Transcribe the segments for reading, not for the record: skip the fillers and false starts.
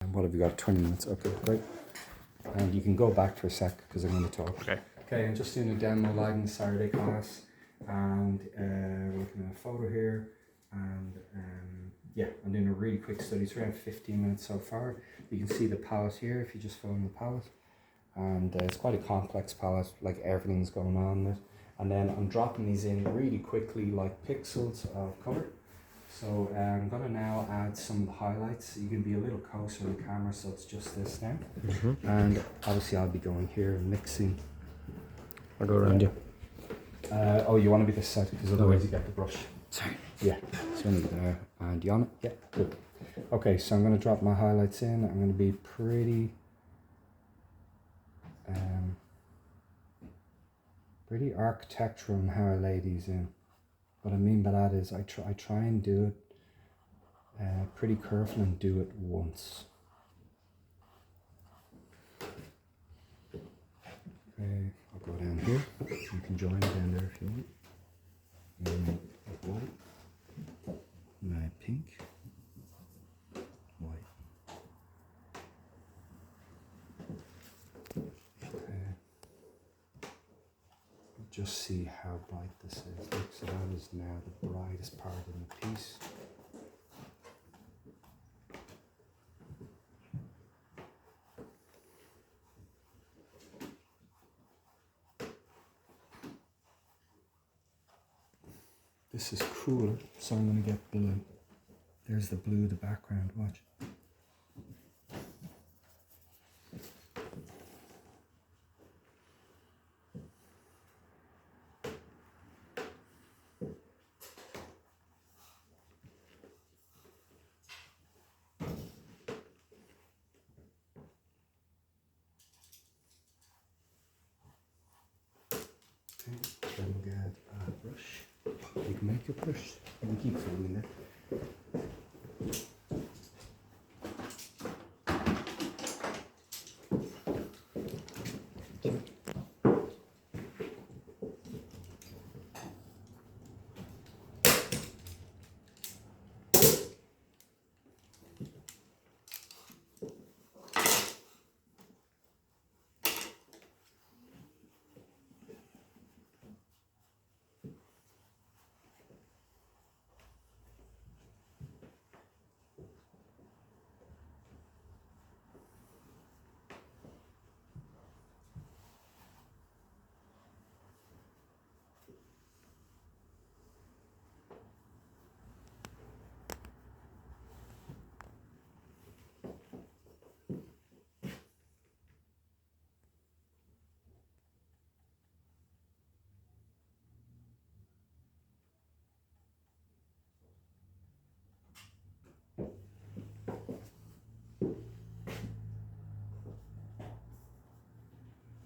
And what have you got? 20 minutes. Okay, great. And you can go back for a sec because I'm going to talk. Okay. Okay, I'm just doing a demo lighting Saturday class, and we're looking at a photo here, and yeah, I'm doing a really quick study. It's around 15 minutes so far. You can see the palette here if you just follow the palette, and it's quite a complex palette, like everything's going on with it. And then I'm dropping these in really quickly, like pixels of color. So I'm going to now add some of the highlights. You can be a little closer to the camera, so it's just this now. And obviously I'll be going here and mixing. I'll go around you. Oh, you want to be this side because otherwise you get the brush. Sorry. Yeah, so there. And you on it? Yeah, good. Okay, so I'm going to drop my highlights in. I'm going to be pretty architectural in how I lay these in. What I mean by that is I try and do it pretty careful and do it once. Okay, I'll go down here. You can join down there if you want. White, my pink, white. Okay. Just see how bright this is. Look, so that is now the brightest part in the piece. This is cooler, so I'm going to get blue. There's the blue, the background, watch. Okay, then we'll get a brush. You can make your brush. You can keep filling it.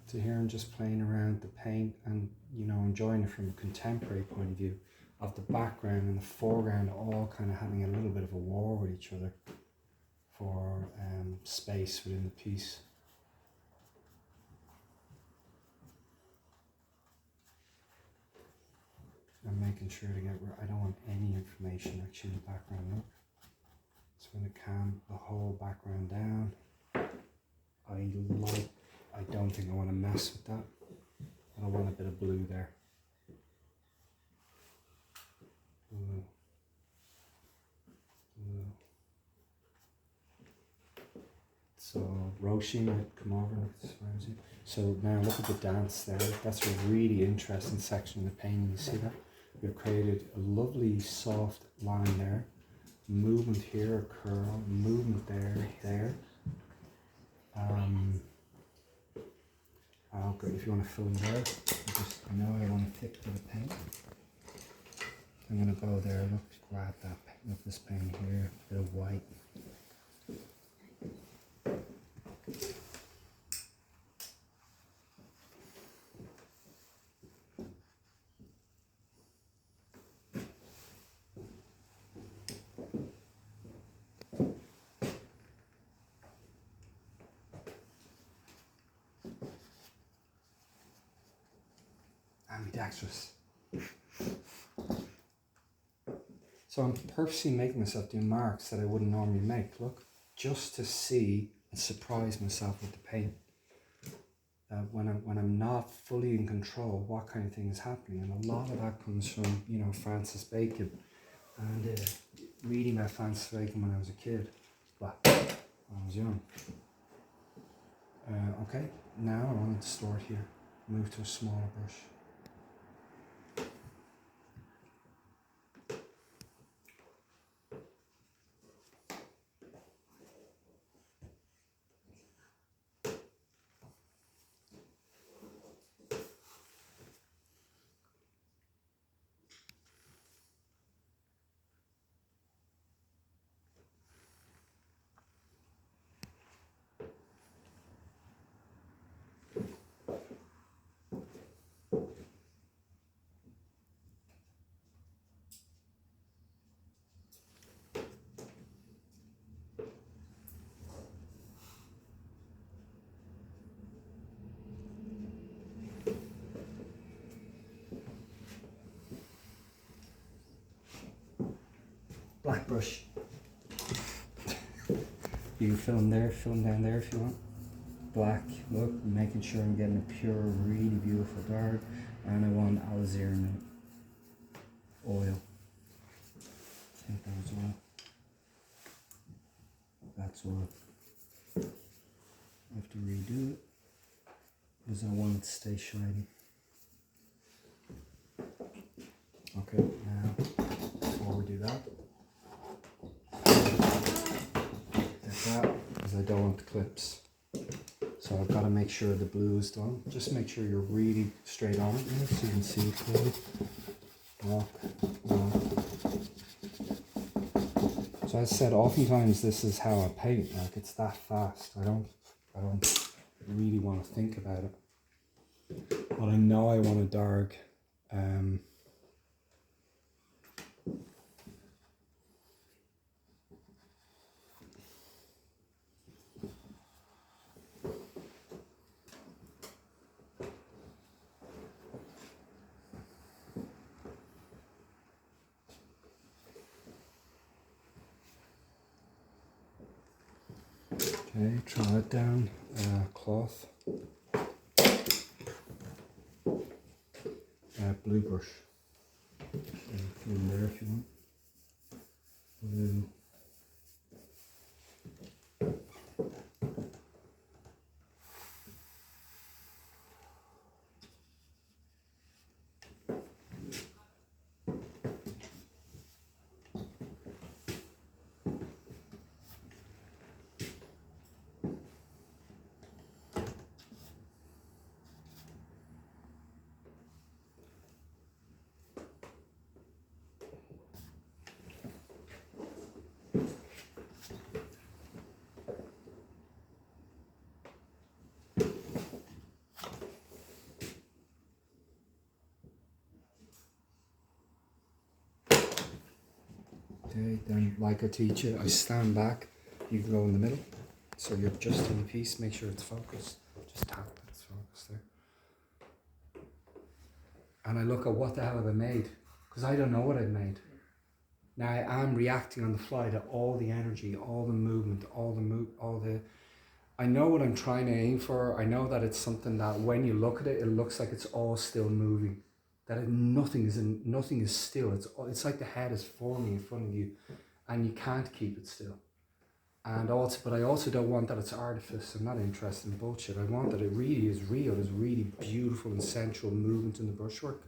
So here I'm just playing around the paint and, you know, enjoying it from a contemporary point of view of the background and the foreground all kind of having a little bit of a war with each other for space within the piece. I'm making sure to get rid, I don't want any information actually in the background. Look, so I'm going to cam the whole background down. I don't think I want to mess with that. I want a bit of blue there. Blue. Blue. So Roshi might come over. So now look at the dance there. That's a really interesting section of the painting. You see that? We've created a lovely soft line there. Movement here, a curl. Movement there. Okay, if you want to fill it out, I know I want to thick to the paint. I'm going to go there, look, grab that, look, this paint here, a bit of white. Ambidextrous. So I'm purposely making myself do marks that I wouldn't normally make. Look, just to see and surprise myself with the paint. When I'm not fully in control, what kind of thing is happening, and a lot of that comes from, you know, Francis Bacon, and reading about Francis Bacon when I was a kid, well, when I was young. Okay, now I want to start here, move to a smaller brush. Black brush. You can film there, film down there if you want. Black, look, making sure I'm getting a pure, really beautiful dark, and I want alizarin oil. I think that was oil. That's oil. I have to redo it because I want it to stay shiny. Okay, now before we do that, because I don't want the clips. So I've got to make sure the blue is done. Just make sure you're really straight on it now so you can see it clearly. Walk. So as I said, oftentimes this is how I paint. Like, it's that fast. I don't really want to think about it. But I know I want a dark. Okay, try it down. Cloth. Blue brush. In there if you want. Blue. Okay, then like I teach you, I stand back, you can go in the middle, so you're just in the piece, make sure it's focused, just tap it, it's focused there. And I look at what the hell have I made, because I don't know what I've made. Now I am reacting on the fly to all the energy, all the movement, I know what I'm trying to aim for. I know that it's something that when you look at it, it looks like it's all still moving. That nothing is still. It's like the head is forming in front of you, and you can't keep it still. But I also don't want that it's artifice. I'm not interested in bullshit. I want that it really is real. There's really beautiful and sensual movement in the brushwork.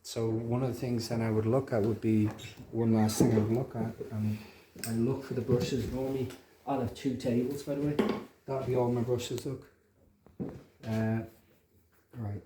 So one of the things then I would look at would be, one last thing I would look at, I look for the brushes. Normally I'll have 2 tables, by the way. That'll be all my brushes, look. Right.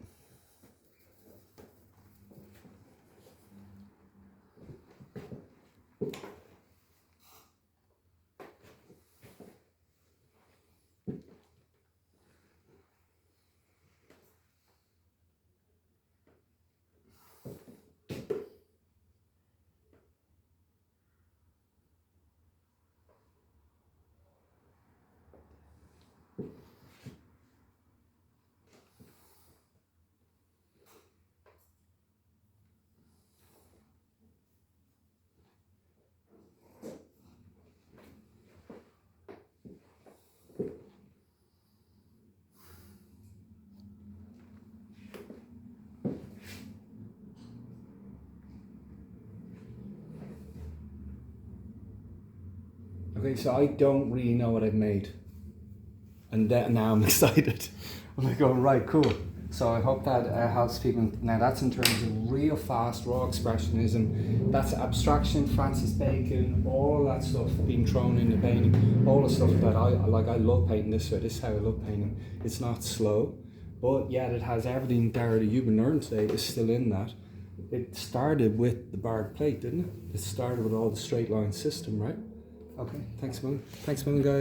Okay, so I don't really know what I've made. And now I'm excited. I'm like, oh, right, cool. So I hope that helps people. Now that's in terms of real fast, raw expressionism. That's abstraction, Francis Bacon, all that stuff being thrown into painting. All the stuff that I love painting this way. This is how I love painting. It's not slow, but yet it has everything there that you've been learning today is still in that. It started with the barred plate, didn't it? It started with all the straight line system, right? Okay, thanks, Moon. Thanks, Moon, guys.